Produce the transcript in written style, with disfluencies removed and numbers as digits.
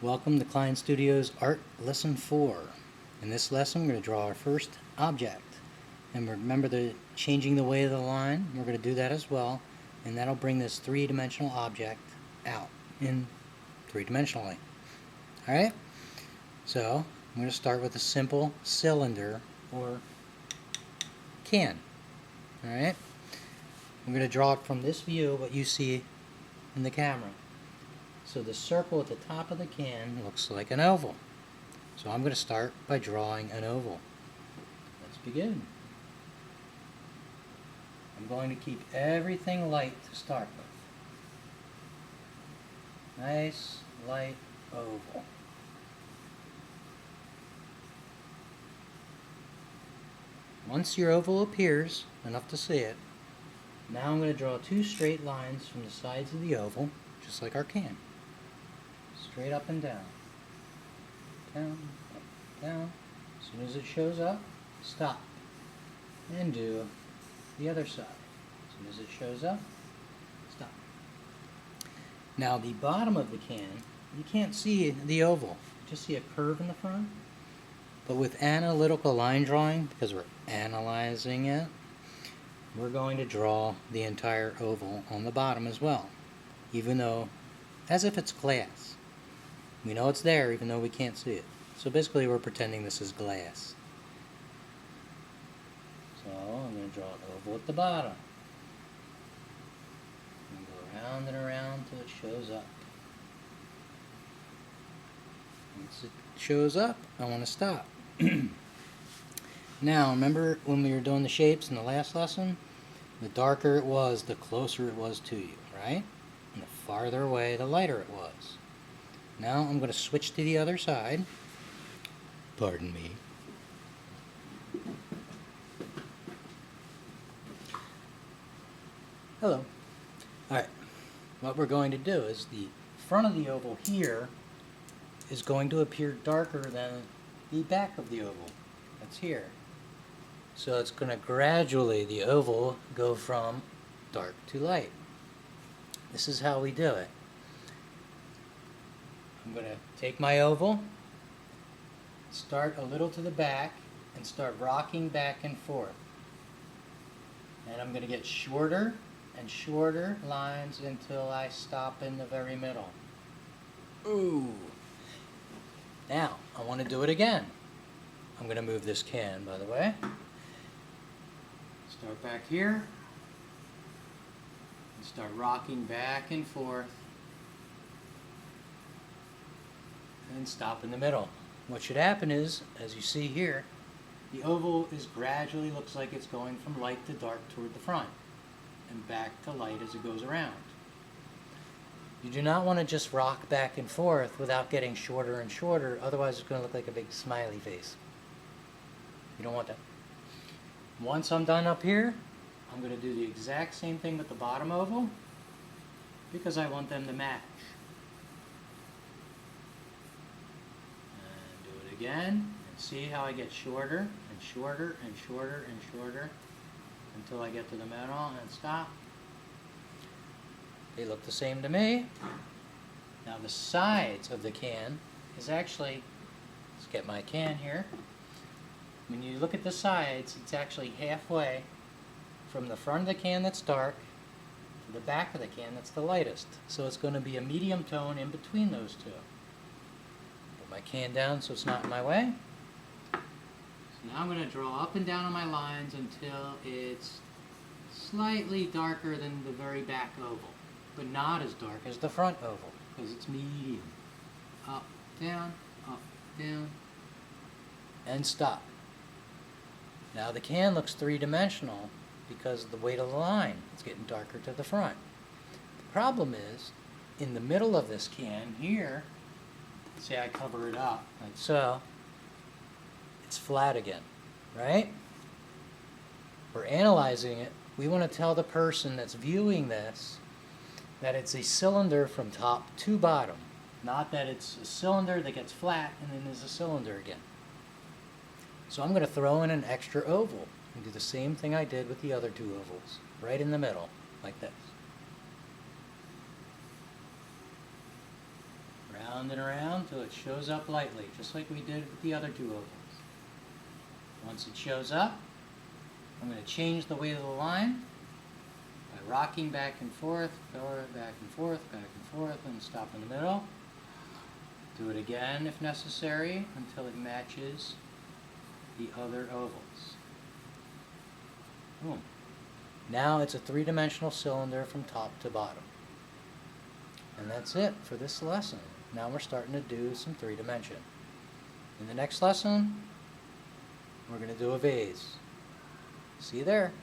Welcome to KlineStudios Art Lesson 4. In this lesson, we're going to draw our first object. And remember the changing the way of the line? We're going to do that as well. And that'll bring this three-dimensional object out in three-dimensionally. Alright? So, I'm going to start with a simple cylinder or can. Alright? I'm going to draw it from this view, what you see in the camera. So the circle at the top of the can looks like an oval. So I'm going to start by drawing an oval. Let's begin. I'm going to keep everything light to start with. Nice, light oval. Once your oval appears, enough to see it, now I'm going to draw two straight lines from the sides of the oval, just like our can. Straight up and down. Down, up, down. As soon as it shows up, stop. And do the other side. As soon as it shows up, stop. Now the bottom of the can, you can't see the oval. You just see a curve in the front. But with analytical line drawing, because we're analyzing it, we're going to draw the entire oval on the bottom as well. Even though, as if it's glass. We know it's there even though we can't see it. So basically we're pretending this is glass. So I'm going to draw an oval at the bottom. And go around and around till it shows up. Once it shows up, I want to stop. Now remember when we were doing the shapes in the last lesson? The darker it was, the closer it was to you, right? And the farther away, the lighter it was. Now I'm going to switch to the other side. Pardon me. Hello. Alright, what we're going to do is the front of the oval here is going to appear darker than the back of the oval. That's here. So it's going to gradually, the oval, go from dark to light. This is how we do it. I'm going to take my oval, start a little to the back, and start rocking back and forth. And I'm going to get shorter and shorter lines until I stop in the very middle. Ooh! Now, I want to do it again. I'm going to move this can, by the way. Start back here. And start rocking back and forth. And stop in the middle. What should happen is, as you see here, the oval is gradually looks like it's going from light to dark toward the front and back to light as it goes around. You do not want to just rock back and forth without getting shorter and shorter, otherwise it's going to look like a big smiley face. You don't want that. Once I'm done up here, I'm going to do the exact same thing with the bottom oval because I want them to match. Again, and see how I get shorter and shorter and shorter and shorter until I get to the middle and stop. They look the same to me. Now the sides of the can is actually, let's get my can here. When you look at the sides, it's actually halfway from the front of the can that's dark to the back of the can that's the lightest. So it's going to be a medium tone in between those two. My can down so it's not in my way. So now I'm going to draw up and down on my lines until it's slightly darker than the very back oval, but not as dark as the front oval because it's medium. Up, down, and stop. Now the can looks three-dimensional because of the weight of the line. It's getting darker to the front. The problem is, in the middle of this can here, say I cover it up like so, it's flat again, right? We're analyzing it. We want to tell the person that's viewing this that it's a cylinder from top to bottom, not that it's a cylinder that gets flat and then there's a cylinder again. So I'm going to throw in an extra oval and do the same thing I did with the other two ovals, right in the middle, like this. Round and around till it shows up lightly, just like we did with the other two ovals. Once it shows up, I'm going to change the weight of the line by rocking back and forth, back and forth, and stop in the middle. Do it again if necessary until it matches the other ovals. Boom. Now it's a three-dimensional cylinder from top to bottom. And that's it for this lesson. Now we're starting to do some three-dimension. In the next lesson, we're going to do a vase. See you there.